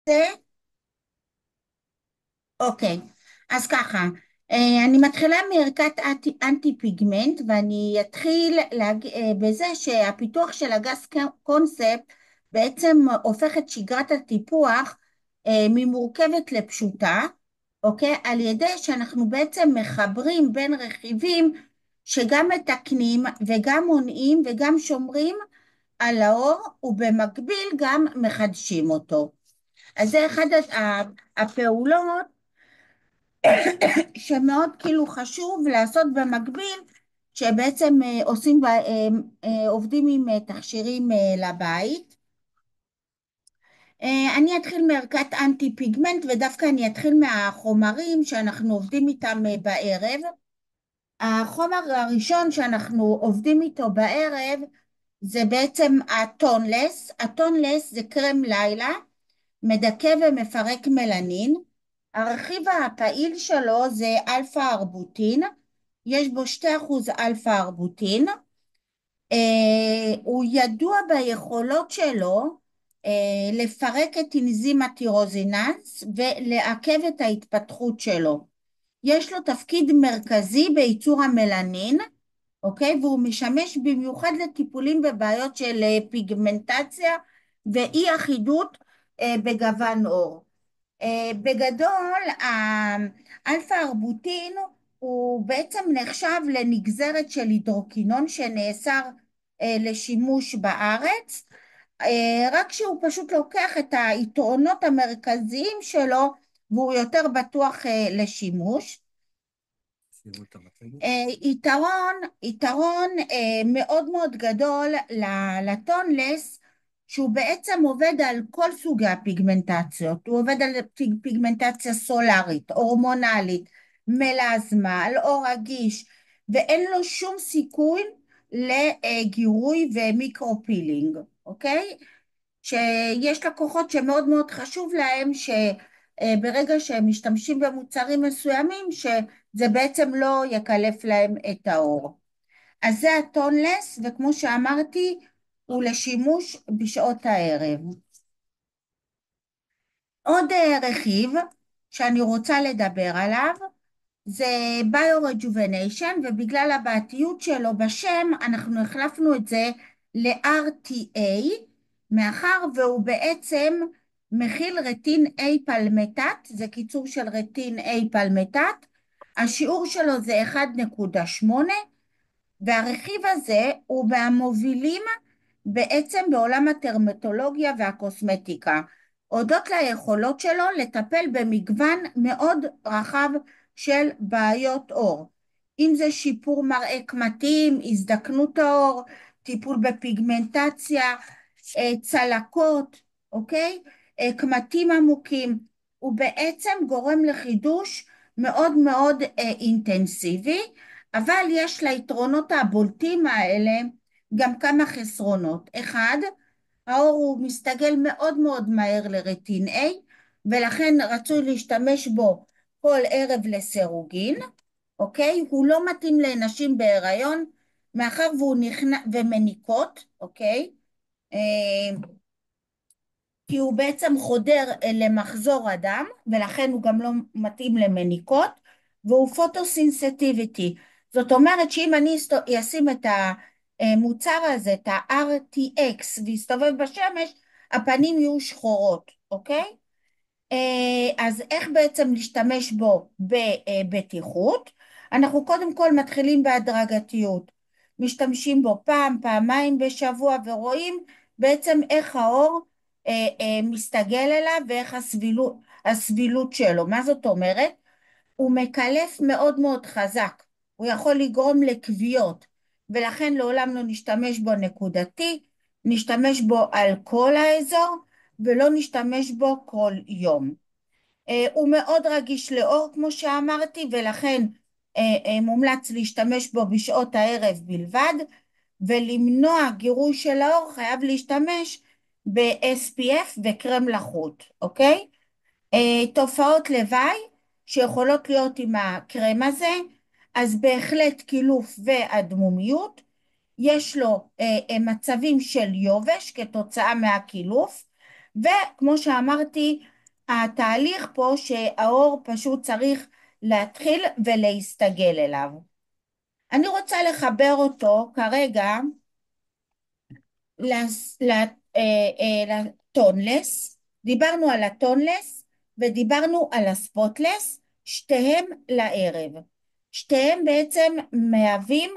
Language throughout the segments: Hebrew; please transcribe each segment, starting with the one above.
זה, אוקיי, אז ככה, אני מתחילה מערכת אנטי פיגמנט ואני אתחיל בזה שהפיתוח של הגס קונספט בעצם הופך את שגרת הטיפוח ממורכבת לפשוטה, אוקיי? על ידי שאנחנו בעצם מחברים בין רכיבים שגם מתקנים וגם מונעים וגם שומרים על האור ובמקביל גם מחדשים אותו. אז זה אחד הפעולות שמאוד כאילו חשוב לעשות במקביל, שבעצם עובדים עם תכשירים לבית. אני אתחיל מערכת אנטי פיגמנט, ודווקא אני אתחיל מהחומרים שאנחנו עובדים איתם בערב. החומר הראשון שאנחנו עובדים איתו בערב זה בעצם הטונלס. הטונלס זה קרם לילה מדכא ומפרק מלנין. הרכיב הפעיל שלו זה אלפא ארבוטין, יש בו 2% אלפא ארבוטין. הוא ידוע ביכולות שלו לפרק את אנזים הטירוזיננס ולעכב את ההתפתחות שלו. יש לו תפקיד מרכזי בייצור המלנין, אוקיי? והוא משמש במיוחד לטיפולים בבעיות של פיגמנטציה ואי אחידות בגוון עור. בגדול, האלפא ארבוטין הוא בעצם נחשב לנגזרת של הידרוקינון שנאסר לשימוש בארץ, רק שהוא פשוט לוקח את היתרונות המרכזיים שלו והוא יותר בטוח לשימוש. יתרון מאוד מאוד גדול לטונלס, שהוא בעצם עובד על כל סוגי הפיגמנטציות. הוא עובד על פיגמנטציה סולרית, הורמונלית, מלזמה, על אור רגיש, ואין לו שום סיכוי לגירוי ומיקרו-פילינג, אוקיי? שיש לקוחות שמאוד מאוד חשוב להם שברגע שהם משתמשים במוצרים מסוימים, שזה בעצם לא יקלף להם את האור. אז זה הטונלס, וכמו שאמרתי, הוא לשימוש בשעות הערב. עוד רכיב שאני רוצה לדבר עליו, זה ביו-רג'ובניישן, ובגלל הבעייתיות שלו בשם, אנחנו החלפנו את זה ל-RTA, מאחר והוא בעצם מכיל רטין A פלמטט, זה קיצור של רטין A פלמטט, השיעור שלו זה 1.8, והרכיב הזה הוא מהמובילים בעצם בעולם הטרמטולוגיה והקוסמטיקה, הודות ליכולות שלו לטפל במגוון מאוד רחב של בעיות עור, אם זה שיפור מראה קמטים, הזדקנות העור, טיפול בפיגמנטציה, צלקות, אוקיי? קמטים עמוקים. הוא בעצם גורם לחידוש מאוד מאוד אינטנסיבי, אבל יש ליתרונות הבולטים האלה גם כמה חסרונות. אחד, האור הוא מסתגל מאוד מאוד מהר לרטין A, ולכן רצוי להשתמש בו כל ערב לסירוגין, אוקיי? הוא לא מתאים לנשים בהיריון, מאחר והוא נכנס, ומניקות, אוקיי? כי הוא בעצם חודר למחזור הדם, ולכן הוא גם לא מתאים למניקות, והוא פוטוסינסיטיביטי. זאת אומרת שאם אני אשים את המוצר הזה, את ה-RTX, ויסתובב בשמש, הפנים יהיו שחורות, אוקיי? אז איך בעצם להשתמש בו בבטיחות? אנחנו קודם כל מתחילים בהדרגתיות. משתמשים בו פעם, פעמיים בשבוע, ורואים בעצם איך האור מסתגל אליו ואיך הסבילות שלו. מה זאת אומרת? הוא מקלף מאוד מאוד חזק. הוא יכול לגרום לכוויות, ולכן לעולם לא נשתמש בו נקודתי, נשתמש בו על כל האזור, ולא נשתמש בו כל יום. הוא מאוד רגיש לאור כמו שאמרתי, ולכן מומלץ להשתמש בו בשעות הערב בלבד, ולמנוע גירוי של האור חייב להשתמש ב-SPF וקרם לחות, אוקיי? תופעות לוואי שיכולות להיות עם הקרם הזה, אז בהחלט קילוף ואדמומיות, יש לו מצבים של יובש כתוצאה מהקילוף, וכמו שאמרתי, התהליך פה שהאור פשוט צריך להתחיל ולהסתגל אליו. אני רוצה לחבר אותו כרגע לטונלס, דיברנו על הטונלס ודיברנו על הספוטלס, שתיהם לערב. שתיהם בעצם מהווים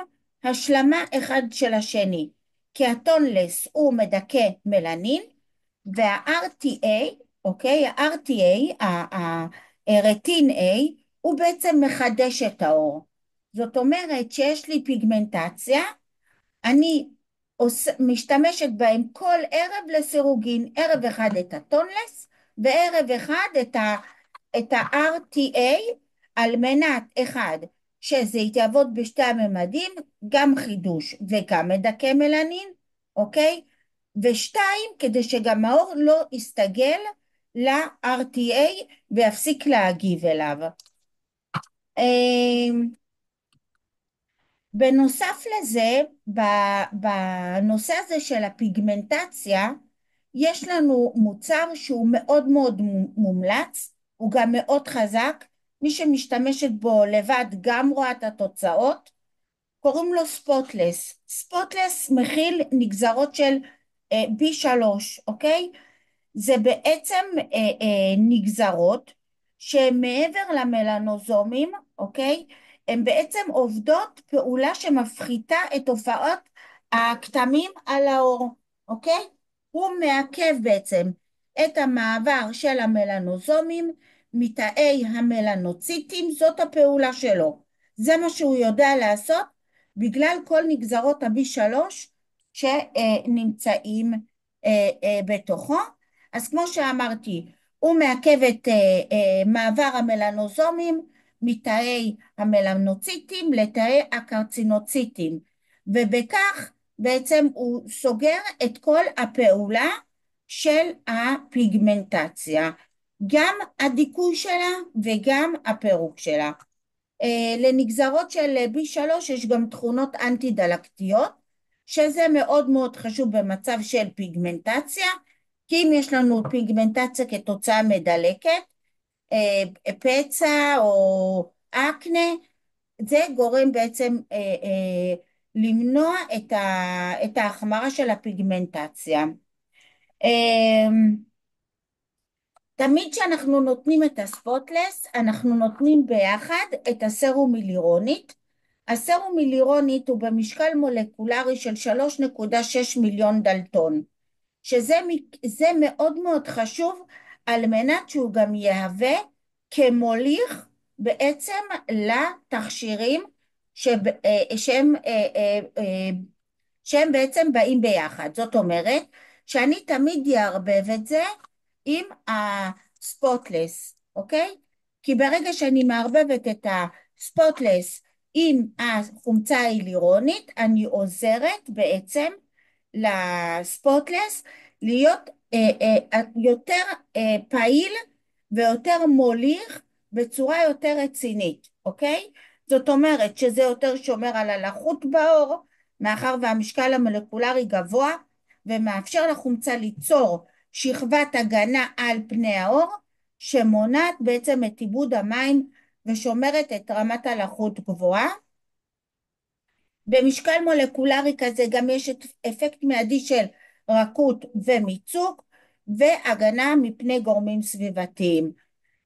השלמה אחד של השני, כי הטונלס הוא מדכא מלנין, וה-RTA, אוקיי, ה-RTA, הרטין A, הוא בעצם מחדש את האור. זאת אומרת שיש לי פיגמנטציה, אני משתמשת בהם כל ערב לסירוגין, ערב אחד את הטונלס וערב אחד את ה-RTA, על מנת אחד שזה יתעבוד בשתי הממדים, גם חידוש וגם מדכא מלנין, אוקיי? ושתיים, כדי שגם האור לא יסתגל ל-RTA ויפסיק להגיב אליו. בנוסף לזה, בנושא הזה של הפיגמנטציה, יש לנו מוצר שהוא מאוד מאוד מומלץ, הוא גם מאוד חזק, מי שמשתמשת בו לבד גם רואה את התוצאות, קוראים לו ספוטלס. ספוטלס מכיל נגזרות של B3, אוקיי? זה בעצם נגזרות שמעבר למלנוזומים, אוקיי? הן בעצם עובדות פעולה שמפחיתה את תופעות הכתמים על העור, אוקיי? הוא מעכב בעצם את המעבר של המלנוזומים מתאי המלנוציטים, זאת הפעולה שלו. זה מה שהוא יודע לעשות בגלל כל נגזרות ה-B3 שנמצאים בתוכו. אז כמו שאמרתי, הוא מעכב את מעבר המלנוזומים מתאי המלנוציטים לתאי הקרצינוציטים, ובכך בעצם הוא סוגר את כל הפעולה של הפיגמנטציה, גם הדיכוי שלה וגם הפירוק שלה. לנגזרות של B3 יש גם תכונות אנטי-דלקתיות, שזה מאוד מאוד חשוב במצב של פיגמנטציה, כי אם יש לנו פיגמנטציה כתוצאה מדלקת, פצע או אקנה, זה גורם בעצם למנוע את ההחמרה של הפיגמנטציה. תמיד כשאנחנו נותנים את הספוטלס, אנחנו נותנים ביחד את הסרומילירונית. הסרומילירונית הוא במשקל מולקולרי של 3.6 מיליון דלטון, שזה מאוד מאוד חשוב על מנת שהוא גם יהווה כמוליך בעצם לתכשירים שהם בעצם באים ביחד. זאת אומרת שאני תמיד אערבב את זה עם הספוטלס, אוקיי? כי ברגע שאני מערבבת את הספוטלס עם החומצה ההיאלורונית, אני עוזרת בעצם לספוטלס להיות יותר פעיל ויותר מוליך בצורה יותר רצינית, אוקיי? זאת אומרת שזה יותר שומר על הלחות בעור, מאחר והמשקל המולקולרי גבוה, ומאפשר לחומצה ליצור שכבת הגנה על פני העור, שמונעת בעצם את איבוד המים ושומרת את רמת הלחות גבוהה. במשקל מולקולרי כזה גם יש אפקט מיידי של רכות ומיצוק והגנה מפני גורמים סביבתיים.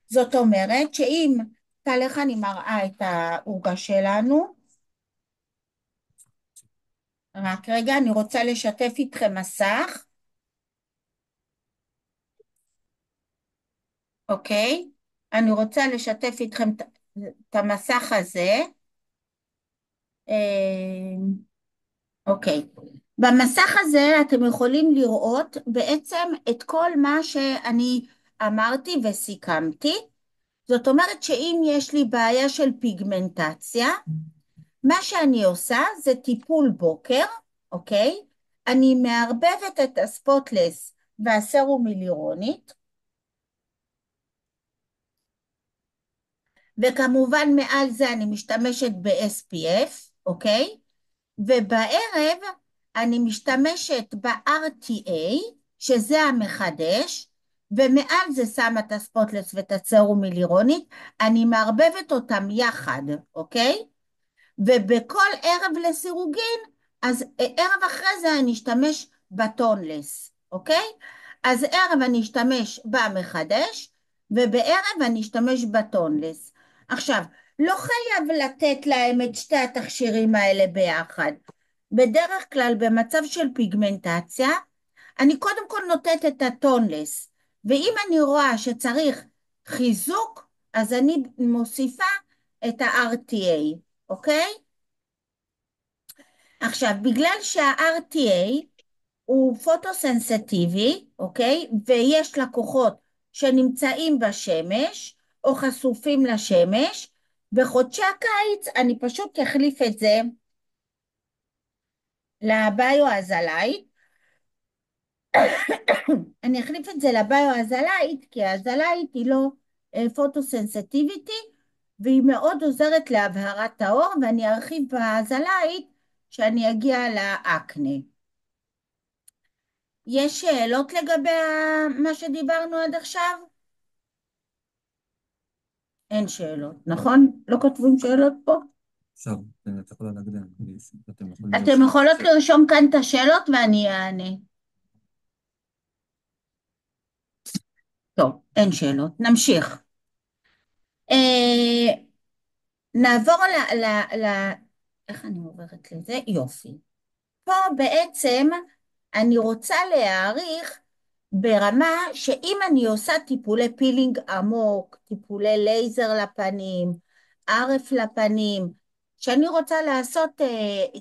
זאת אומרת שאם תהלך אני מראה את העוגה שלנו, רק רגע, אני רוצה לשתף איתכם מסך, אוקיי? אני רוצה לשתף איתכם את המסך הזה. אוקיי. במסך הזה אתם יכולים לראות בעצם את כל מה שאני אמרתי וסיכמתי. זאת אומרת שאם יש לי בעיה של פיגמנטציה, מה שאני עושה זה טיפול בוקר, אוקיי? אני מערבבת את הספוטלס והסרומילירונית, וכמובן מעל זה אני משתמשת ב-SPF, אוקיי? ובערב אני משתמשת ב-RTA, שזה המחדש, ומעל זה שמה את הספוטלס ואת הסרום היאלורונית, אני מערבבת אותם יחד, אוקיי? ובכל ערב לסירוגין, אז ערב אחרי זה אני אשתמש בטונלס, אוקיי? אז ערב אני אשתמש במחדש, ובערב אני אשתמש בטונלס. עכשיו, לא חייב לתת להם את שתי התכשירים האלה ביחד. בדרך כלל במצב של פיגמנטציה, אני קודם כל נותנת את הטונלס, ואם אני רואה שצריך חיזוק, אז אני מוסיפה את ה-RTA, אוקיי? עכשיו, בגלל שה-RTA הוא פוטוסנסיטיבי, אוקיי? ויש לקוחות שנמצאים בשמש או חשופים לשמש, בחודשי הקיץ אני פשוט אחליף את זה לביו-הזלייט. אני אחליף את זה לביו-הזלייט, כי הזלייט היא לא פוטוסנסיטיביטי, והיא מאוד עוזרת להבהרת העור, ואני ארחיב בהזלייט כשאני אגיע לאקנה. יש שאלות לגבי מה שדיברנו עד עכשיו? אין שאלות, נכון? לא כותבים שאלות פה? עכשיו, את יכולה להגדיר, אתם יכולים אתם לרשום. יכולות לרשום כאן את השאלות ואני אענה. טוב, אין שאלות, נמשיך. אה, נעבור איך אני עוברת לזה? יופי. פה בעצם אני רוצה להעריך ברמה שאם אני עושה טיפולי פילינג עמוק, טיפולי לייזר לפנים, ערף לפנים, כשאני רוצה לעשות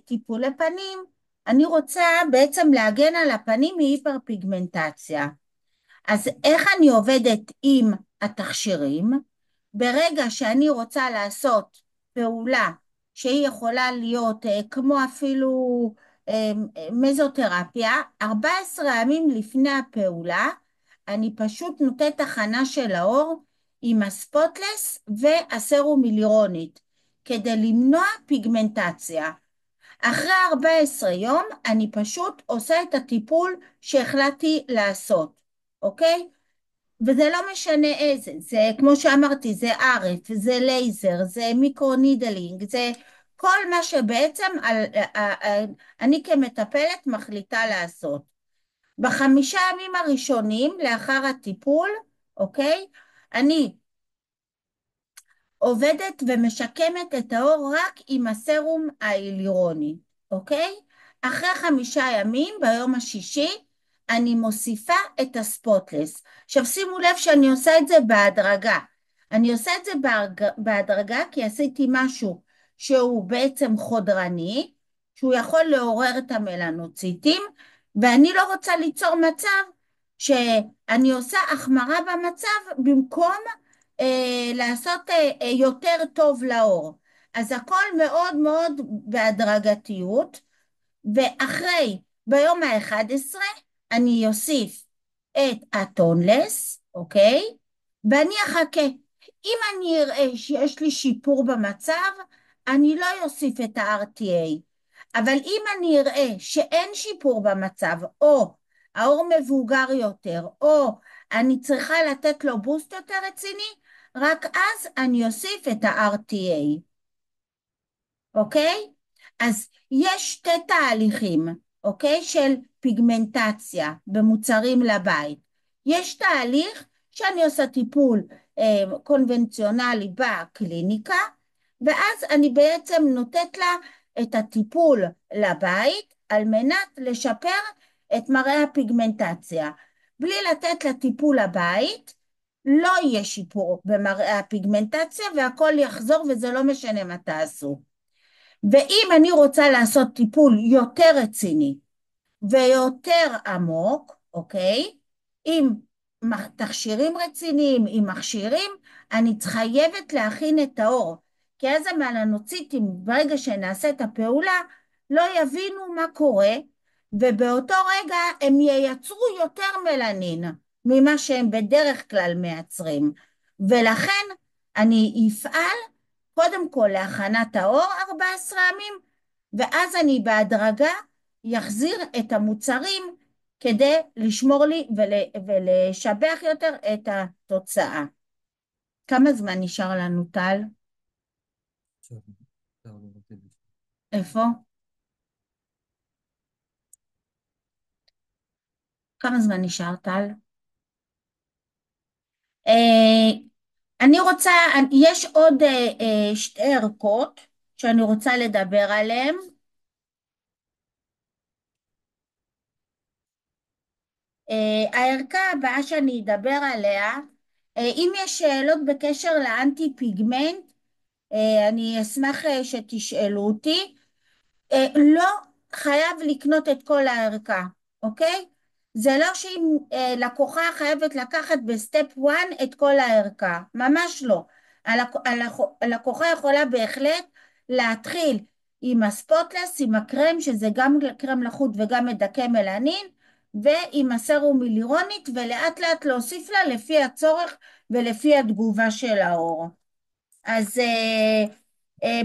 טיפולי פנים, אני רוצה בעצם להגן על הפנים מהיפרפיגמנטציה. אז איך אני עובדת עם התכשירים? ברגע שאני רוצה לעשות פעולה שהיא יכולה להיות כמו אפילו מזותרפיה, 14 ימים לפני הפעולה, אני פשוט נותנת הכנה של העור עם הספוטלס והסרום היאלורונית, כדי למנוע פיגמנטציה. אחרי 14 יום אני פשוט עושה את הטיפול שהחלטתי לעשות, אוקיי? וזה לא משנה איזה, זה כמו שאמרתי, זה ערף, זה לייזר, זה מיקרונידלינג, זה כל מה שבעצם אני כמטפלת מחליטה לעשות. ב5 ימים הראשונים לאחר הטיפול, אוקיי? אני עובדת ומשקמת את העור רק עם הסרום ההיאלורוני, אוקיי? אחרי 5 ימים, ביום השישי, אני מוסיפה את הספוטלס. עכשיו שימו לב שאני עושה את זה בהדרגה. אני עושה את זה בהדרגה כי עשיתי משהו שהוא בעצם חודרני, שהוא יכול לעורר את המלנוציטים, ואני לא רוצה ליצור מצב שאני עושה החמרה במצב במקום לעשות יותר טוב לאור. אז הכל מאוד מאוד בהדרגתיות, ואחרי, ביום ה-11, אני אוסיף את הטונלס, אוקיי? ואני אחכה. אם אני אראה שיש לי שיפור במצב, אני לא אוסיף את ה-RTA. אבל אם אני אראה שאין שיפור במצב, או העור מבוגר יותר, או אני צריכה לתת לו בוסט יותר רציני, רק אז אני אוסיף את ה-RTA, אוקיי? אז יש שתי תהליכים, אוקיי? של פיגמנטציה במוצרים לבית. יש תהליך שאני עושה טיפול קונבנציונלי בקליניקה, ואז אני בעצם נותנת לה את הטיפול לבית על מנת לשפר את מראה הפיגמנטציה. בלי לתת לה טיפול לבית, לא יהיה שיפור במראה הפיגמנטציה והכל יחזור וזה לא משנה מה תעשו. ואם אני רוצה לעשות טיפול יותר רציני ויותר עמוק, אוקיי? עם תכשירים רציניים, עם מכשירים, אני חייבת להכין את העור. כי אז המלנוציטים, ברגע שנעשה את הפעולה, לא יבינו מה קורה, ובאותו רגע הם ייצרו יותר מלנין ממה שהם בדרך כלל מייצרים. ולכן אני אפעל קודם כל להכנת העור 14 ימים, ואז אני בהדרגה יחזיר את המוצרים כדי לשמור לי ולשבח יותר את התוצאה. כמה זמן נשאר לנו, טל? עכשיו, אפשר לא לבטל. איפה? כמה זמן נשאר, טל? אה, אני רוצה, יש עוד שתי ערכות שאני רוצה לדבר עליהן. הערכה הבאה שאני אדבר עליה, אם יש שאלות בקשר לאנטי פיגמנט, אני אשמח שתשאלו אותי. לא חייב לקנות את כל הערכה, אוקיי? זה לא שאם לקוחה חייבת לקחת בסטפ 1 את כל הערכה, ממש לא. הלקוחה יכולה בהחלט להתחיל עם הספוטלס, עם הקרם, שזה גם קרם לחות וגם מדכא מלנין, ועם הסרום היאלורונית, ולאט לאט להוסיף לה לפי הצורך ולפי התגובה של העור. אז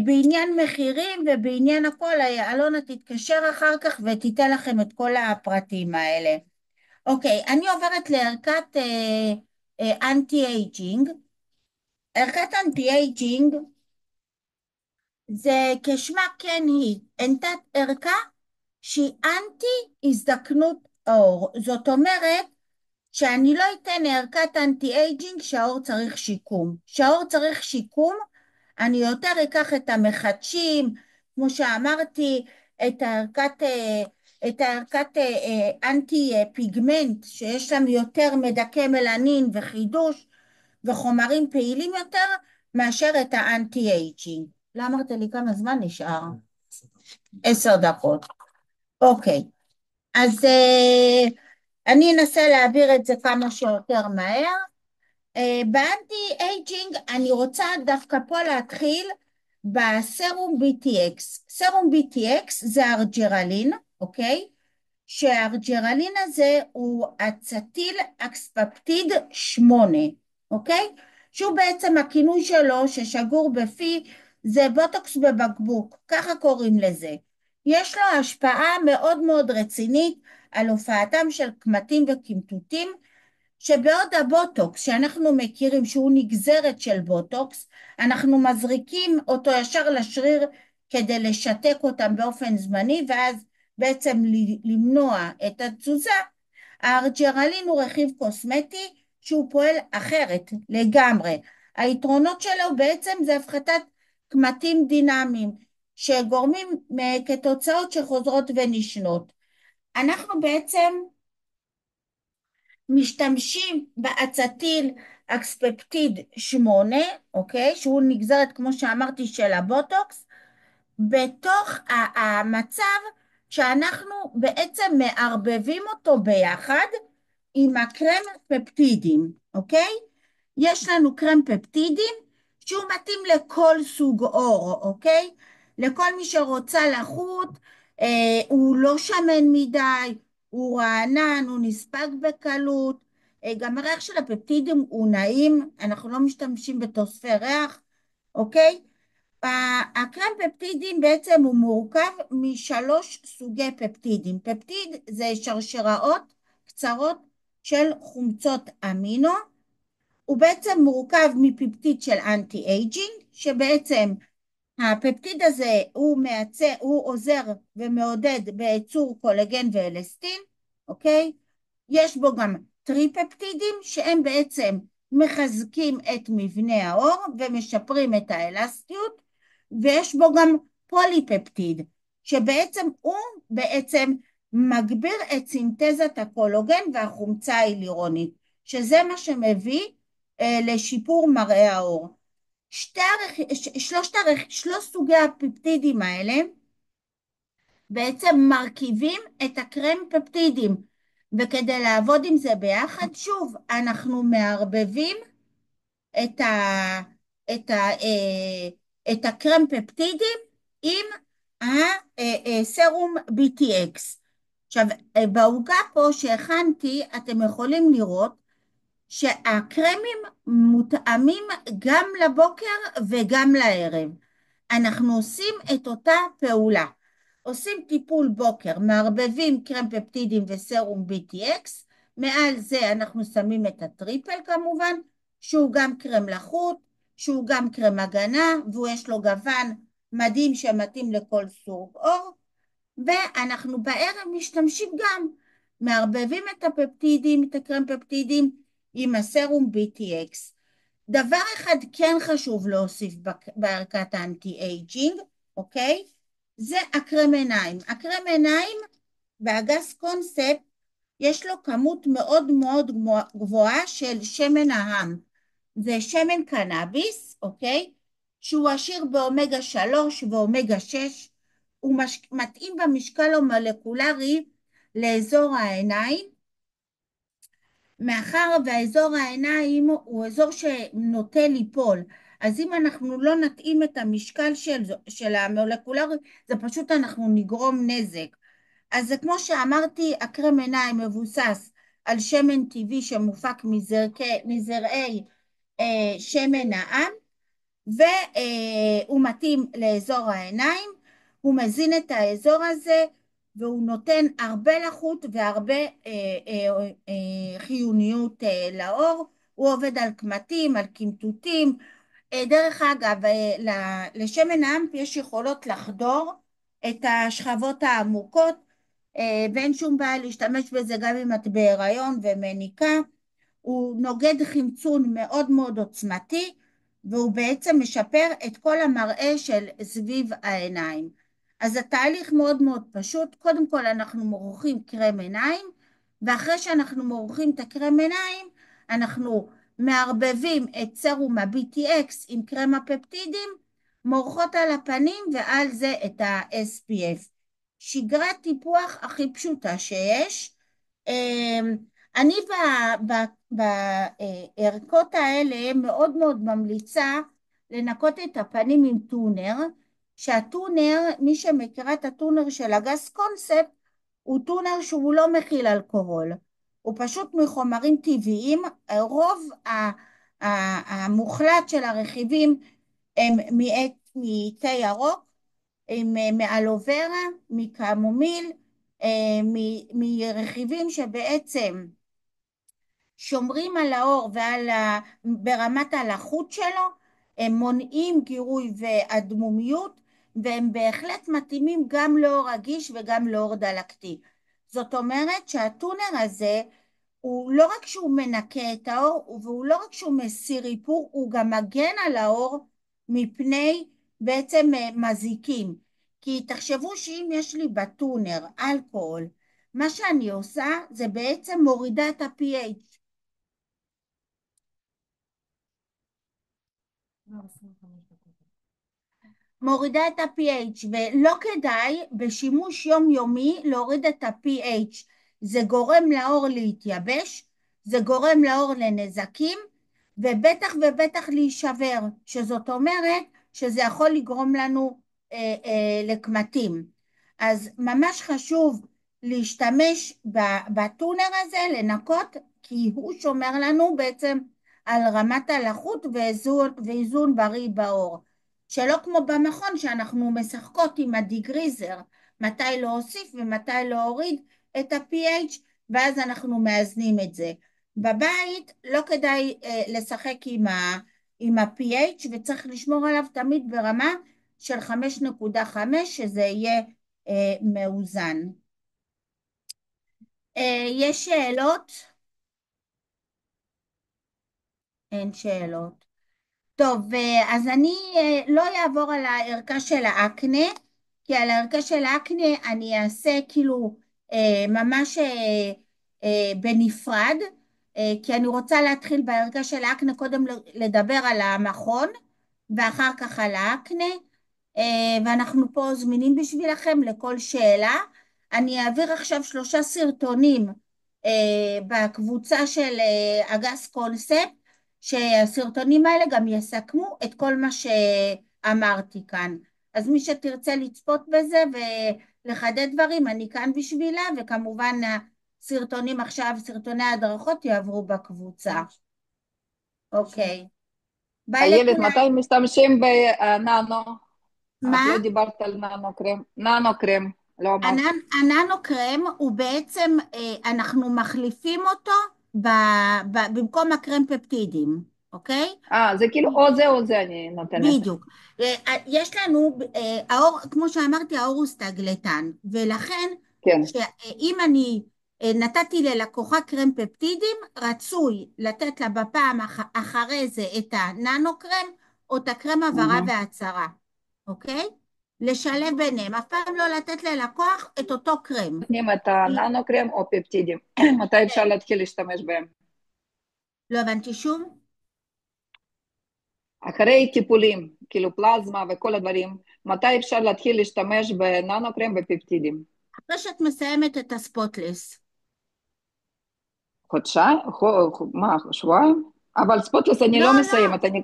בעניין מחירים ובעניין הכל, אלונה תתקשר אחר כך ותיתן לכם את כל הפרטים האלה. אוקיי, אני עוברת לערכת אנטי אייג'ינג. ערכת אנטי אייג'ינג זה כשמה כן היא, אין תת ערכה שהיא אנטי הזדקנות העור. זאת אומרת שאני לא אתן ערכת אנטי אייג'ינג שהעור צריך שיקום. שהעור צריך שיקום, אני יותר אקח את המחדשים, כמו שאמרתי, את הערכת אנטי פיגמנט, שיש להם יותר מדכא מלנין וחידוש וחומרים פעילים יותר, מאשר את האנטי אייג'ינג. לא אמרת לי כמה זמן נשאר? 10 דקות. אוקיי, אז אני אנסה להעביר את זה כמה שיותר מהר. באנטי אייג'ינג אני רוצה דווקא פה להתחיל בסרום BTX. סרום BTX זה ארג'רלין, אוקיי? שהארג'רלין הזה הוא אצטיל אקספפטיד 8, אוקיי? שהוא בעצם הכינוי שלו ששגור בפי, זה בוטוקס בבקבוק, ככה קוראים לזה. יש לו השפעה מאוד מאוד רצינית על הופעתם של קמטים וקמטוטים, שבעוד הבוטוקס שאנחנו מכירים שהוא נגזרת של בוטוקס, אנחנו מזריקים אותו ישר לשריר כדי לשתק אותם באופן זמני ואז בעצם למנוע את התזוזה. הארג'רלין הוא רכיב קוסמטי שהוא פועל אחרת לגמרי. היתרונות שלו בעצם זה הפחתת קמטים דינמיים שגורמים כתוצאות שחוזרות ונשנות. אנחנו בעצם משתמשים באצטיל אקספפטיד 8, אוקיי? שהוא נגזרת, כמו שאמרתי, של הבוטוקס, בתוך המצב שאנחנו בעצם מערבבים אותו ביחד עם הקרם פפטידים, אוקיי? יש לנו קרם פפטידים שהוא מתאים לכל סוג עור, אוקיי? לכל מי שרוצה לחות, הוא לא שמן מדי, הוא רענן, הוא נספג בקלות, גם הריח של הפפטידים הוא נעים, אנחנו לא משתמשים בתוספי ריח, אוקיי? הקרם פפטידים בעצם הוא מורכב משלוש סוגי פפטידים. פפטיד זה שרשראות קצרות של חומצות אמינו, הוא בעצם מורכב מפפטיד של אנטי אייג'ינג, שבעצם הפפטיד הזה הוא עוזר ומעודד בייצור קולגן ואלסטין, אוקיי? יש בו גם טריפפטידים שהם בעצם מחזקים את מבנה העור ומשפרים את האלסטיות, ויש בו גם פוליפפטיד, שבעצם הוא בעצם מגביר את סינתזת הקולוגן והחומצה ההיאלורונית, שזה מה שמביא לשיפור מראה העור. שלושת סוגי הפפטידים האלה בעצם מרכיבים את הקרם פפטידים, וכדי לעבוד עם זה ביחד, שוב, אנחנו מערבבים את, ה, את, ה, את הקרם פפטידים עם הסרום BTX. עכשיו, בעוגה פה שהכנתי, אתם יכולים לראות שהקרמים מותאמים גם לבוקר וגם לערב. אנחנו עושים את אותה פעולה. עושים טיפול בוקר, מערבבים קרם פפטידים וסרום BTX, מעל זה אנחנו שמים את הטריפל כמובן, שהוא גם קרם לחות, שהוא גם קרם הגנה, ויש לו גוון מדהים שמתאים לכל סוג עור, ואנחנו בערב משתמשים גם, מערבבים את הפפטידים, את הקרם פפטידים, עם הסרום BTX. דבר אחד כן חשוב להוסיף בערכת האנטי אייג'ינג, אוקיי? זה הקרם עיניים. הקרם עיניים באגס קונספט יש לו כמות מאוד מאוד גבוהה של שמן אהם. זה שמן קנאביס, אוקיי? שהוא עשיר באומגה 3 ואומגה 6. הוא מתאים במשקל המולקולרי לאזור העיניים, מאחר והאזור העיניים הוא אזור שנוטה ליפול, אז אם אנחנו לא נתאים את המשקל של המולקולרי, זה פשוט אנחנו נגרום נזק. אז זה כמו שאמרתי, הקרם עיניים מבוסס על שמן טבעי שמופק מזרעי שמן העם, והוא מתאים לאזור העיניים, הוא מזין את האזור הזה, והוא נותן הרבה לחות והרבה חיוניות לעור, הוא עובד על קמטים, על קמטוטים, דרך אגב, לשמן האמפ יש יכולות לחדור את השכבות העמוקות, ואין שום בעיה להשתמש בזה גם אם את בהיריון ומניקה, הוא נוגד חמצון מאוד מאוד עוצמתי, והוא בעצם משפר את כל המראה של סביב העיניים. אז התהליך מאוד מאוד פשוט, קודם כל אנחנו מורחים קרם עיניים, ואחרי שאנחנו מורחים את הקרם עיניים, אנחנו מערבבים את סרום ה-BTX עם קרם הפפטידים, מורחות על הפנים ועל זה את ה-SPF. שגרת טיפוח הכי פשוטה שיש. אני בערכות האלה מאוד מאוד ממליצה לנקות את הפנים עם טונר, שהטונר, מי שמכירה את הטונר של הגס קונספט, הוא טונר שהוא לא מכיל אלכוהול, הוא פשוט מחומרים טבעיים, רוב המוחלט של הרכיבים הם מתה ירוק, מאלוברה, מקמומיל, מרכיבים שבעצם שומרים על האור ברמת הלחות שלו, הם מונעים גירוי ואדמומיות, והם בהחלט מתאימים גם לאור רגיש וגם לאור דלקתי. זאת אומרת שהטונר הזה, הוא לא רק שהוא מנקה את האור, והוא לא רק שהוא מסיר איפור, הוא גם מגן על האור מפני בעצם מזיקים. כי תחשבו שאם יש לי בטונר אלכוהול, מה שאני עושה זה בעצם מורידה את ה-pH. מורידה את ה-pH, ולא כדאי בשימוש יומיומי להוריד את ה-pH. זה גורם לאור להתייבש, זה גורם לאור לנזקים, ובטח ובטח להישבר, שזאת אומרת שזה יכול לגרום לנו לקמטים. אז ממש חשוב להשתמש בטונר הזה, לנקות, כי הוא שומר לנו בעצם על רמת הלחות ואיזון בריא באור. שלא כמו במכון שאנחנו משחקות עם הדיגריזר, מתי להוסיף ומתי להוריד את ה-pH, ואז אנחנו מאזנים את זה. בבית לא כדאי לשחק עם ה-pH, וצריך לשמור עליו תמיד ברמה של 5.5, שזה יהיה מאוזן. יש שאלות? אין שאלות. טוב, אז אני לא אעבור על הערכה של האקנה, כי על הערכה של האקנה אני אעשה כאילו ממש בנפרד, כי אני רוצה להתחיל בערכה של האקנה, קודם לדבר על המכון, ואחר כך על האקנה, ואנחנו פה זמינים בשבילכם לכל שאלה. אני אעביר עכשיו 3 סרטונים בקבוצה של אגס קונספט, שהסרטונים האלה גם יסכמו את כל מה שאמרתי כאן. אז מי שתרצה לצפות בזה ולחדד דברים, אני כאן בשבילה, וכמובן הסרטונים עכשיו, סרטוני ההדרכות יעברו בקבוצה. אוקיי. ביי איילת, מתי לכולם. משתמשים בננו? מה? את לא דיברת על ננו קרם. ננו קרם, לא אמרת. הננו-קרם הוא בעצם, אנחנו מחליפים אותו במקום הקרם פפטידים, אוקיי? זה כאילו או זה אני נותנת. בדיוק. יש לנו, האור, כמו שאמרתי, האור הוא סטגלטן, ולכן כן. שאם אני נתתי ללקוחה קרם פפטידים, רצוי לתת לה בפעם אחרי זה את הננו קרם, או את הקרם הבהרה מהמם. והצהרה, אוקיי? לשלב ביניהם, אף פעם לא לתת ללקוח את אותו קרם. נותנים את הננו קרם או פפטידים. מתי אפשר להתחיל להשתמש בהם? לא הבנתי שוב? אחרי טיפולים, כאילו פלזמה וכל הדברים, מתי אפשר להתחיל להשתמש בננו קרם ופפטידים? אחרי שאת מסיימת את הספוטלס. חודשיים? מה, שבועיים? אבל ספוטלס אני לא, לא לא, מסיימת, אני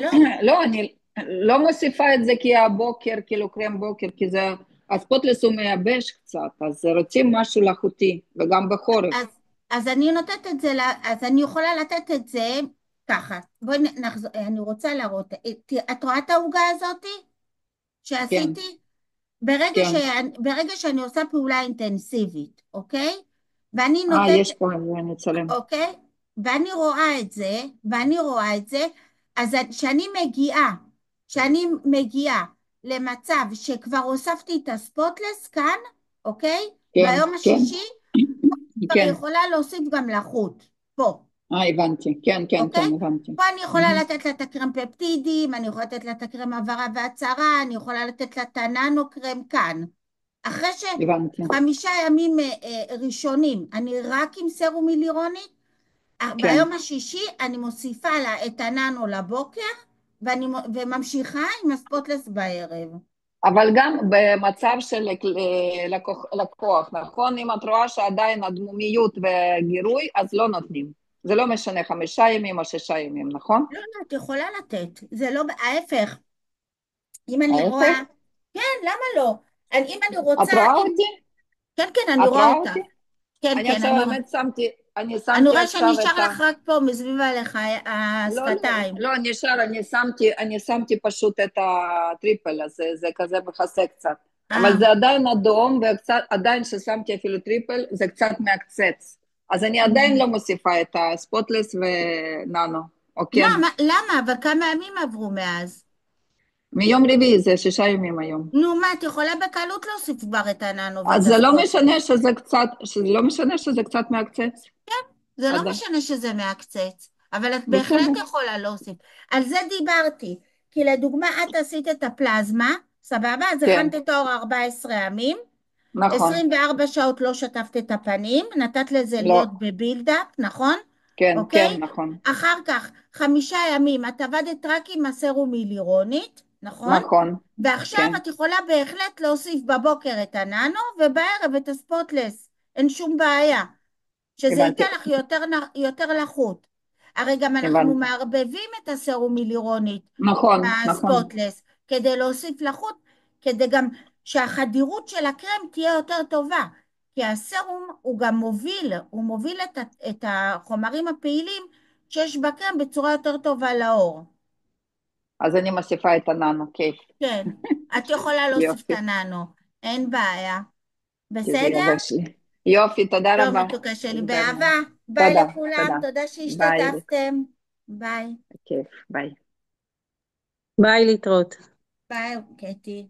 לא. לא, אני לא מוסיפה את זה כי הבוקר, כאילו קרם בוקר, כי זה, הספוטלס הוא מייבש קצת, אז רוצים משהו לחותי, וגם בחורף. אז, אז אני נותנת את זה, אז אני יכולה לתת את זה ככה. בואי נחזור, אני רוצה להראות. את רואה את העוגה הזאתי כן, שעשיתי? כן. ברגע שאני עושה פעולה אינטנסיבית, אוקיי? ואני נותנת, יש פה, אני אצלם. אוקיי? ואני רואה את זה, אז כשאני מגיעה למצב שכבר הוספתי את הספוטלס כאן, אוקיי? כן, ביום כן, השישי, כבר כן. יכולה להוסיף גם לחות, פה, הבנתי, כן, כן, אוקיי? כן, הבנתי. פה אני יכולה מהמם. לתת לה את הקרם פפטידים, אני יכולה לתת לה את הקרם הבהרה והצהרה, אני יכולה לתת לה את הננו קרם כאן. אחרי הבנתי, ש5 ימים ראשונים, אני רק עם סרום היאלורונית, כן. ביום השישי אני מוסיפה לה את הננו לבוקר, וממשיכה עם הספוטלס בערב. אבל גם במצב של לקוח, נכון? אם את רואה שעדיין הדמומיות וגירוי, אז לא נותנים. זה לא משנה 5 ימים או 6 ימים, נכון? לא, לא, את יכולה לתת, זה לא, ההפך, אם אני ההפך? רואה, כן, למה לא? אם אני את רוצה, רואה אותי? כן, כן, אני את רואה רואה אותך, אותי? כן, אני כן, עכשיו האמת אני אני שמתי רואה עכשיו שנשאר את ה... לך רק פה מסביב עליך לא, לא, השפתיים. לא, נשאר, אני שמתי פשוט את הטריפל הזה, זה כזה מכסה קצת. אבל אה, זה עדיין אדום, ועדיין ששמתי אפילו טריפל, זה קצת מעקצץ. אז אני עדיין לא מוסיפה את הספוטלס וננו, או כן? למה? אבל כמה ימים עברו מאז? מיום רביעי, זה 6 ימים היום. נו, מה, את יכולה בקלות להוסיף כבר את הננו אז ואת זה לא הספוטלס. משנה לא משנה שזה קצת מעקצץ? זה לא עדיין. משנה שזה מעקצץ, אבל את בסדר, בהחלט יכולה להוסיף. על זה דיברתי, כי לדוגמה את עשית את הפלזמה, סבבה? אז כן, הכנת את האור 14 ימים, נכון. 24 שעות לא שטפת את הפנים, נתת לזה לא, להיות בבילדאפ, נכון? כן, כן, אוקיי? נכון. אחר כך 5 ימים את עבדת רק עם הסרום היאלורונית, נכון? נכון, ועכשיו כן, את יכולה בהחלט להוסיף בבוקר את הננו ובערב את הספוטלס, אין שום בעיה. שזה ייתן הבנתי, לך יותר לחות. הרי גם אנחנו הבנתי. מערבבים את הסרום היאלורונית עם נכון, נכון. הספוטלס, כדי להוסיף לחות, כדי גם שהחדירות של הקרם תהיה יותר טובה. כי הסרום הוא גם הוא מוביל את החומרים הפעילים שיש בקרם בצורה יותר טובה לעור. אז אני מוסיפה את הננו, כיף. כן, את יכולה להוסיף את יופי, הננו, אין בעיה. כי זה בסדר? יבש לי. יופי, תודה טוב, רבה. מתוקה שלי, תודה רבה. באהבה. ביי תודה, לכולם, תודה. תודה ביי, שהשתתפתם. ביי. כיף, ביי. ביי להתראות. ביי, קטי.